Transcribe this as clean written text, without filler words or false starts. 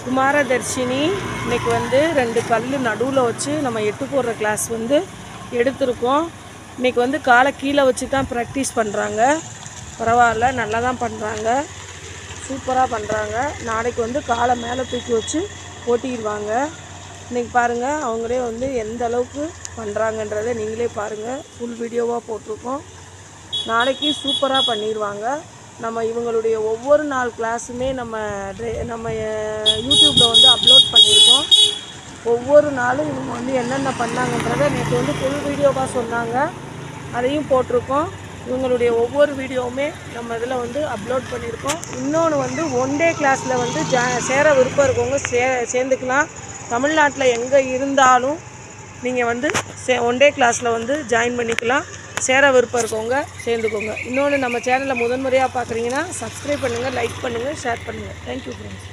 குமாரதர்ஷினி இன்றைக்கி வந்து 2 கல் நடுவில் வச்சு நம்ம எட்டு போடுற கிளாஸ் வந்து எடுத்திருக்கோம். இன்றைக்கி வந்து காலை கீழே வச்சு தான் ப்ராக்டிஸ் பண்ணுறாங்க. பரவாயில்ல, நல்லா தான் பண்ணுறாங்க, சூப்பராக பண்ணுறாங்க. நாளைக்கு வந்து காலை மேலே தூக்கி வச்சு ஓட்டிடுவாங்க. இன்றைக்கி பாருங்கள், அவங்களே வந்து எந்த அளவுக்கு பண்ணுறாங்கன்றதை நீங்களே பாருங்கள். ஃபுல் வீடியோவாக போட்டிருக்கோம். நாளைக்கு சூப்பராக பண்ணிடுவாங்க. நம்ம இவங்களுடைய ஒவ்வொரு நாள் கிளாஸுமே நம்ம யூடியூப்பில் வந்து அப்லோட் பண்ணியிருக்கோம். ஒவ்வொரு நாளும் இவங்க வந்து என்னென்ன பண்ணாங்கன்றதை நேற்று வந்து ஃபுல் வீடியோவாக சொன்னாங்க, அதையும் போட்டிருக்கோம். இவங்களுடைய ஒவ்வொரு வீடியோவுமே நம்ம இதில் வந்து அப்லோட் பண்ணியிருக்கோம். இன்னொன்று வந்து 1 டே கிளாஸில் வந்து சேர விருப்பம் இருக்கவங்க சேர்ந்துக்கலாம். தமிழ்நாட்டில் எங்கே இருந்தாலும் நீங்கள் வந்து 1 டே கிளாஸில் வந்து ஜாயின் பண்ணிக்கலாம். சேர விருப்பம் இருக்கவங்க சேர்ந்துக்கோங்க. இன்னொன்று, நம்ம சேனலை முதன்முறையாக பார்க்குறீங்கன்னா சப்ஸ்கிரைப் பண்ணுங்கள், லைக் பண்ணுங்கள், ஷேர் பண்ணுங்கள். Thank you friends.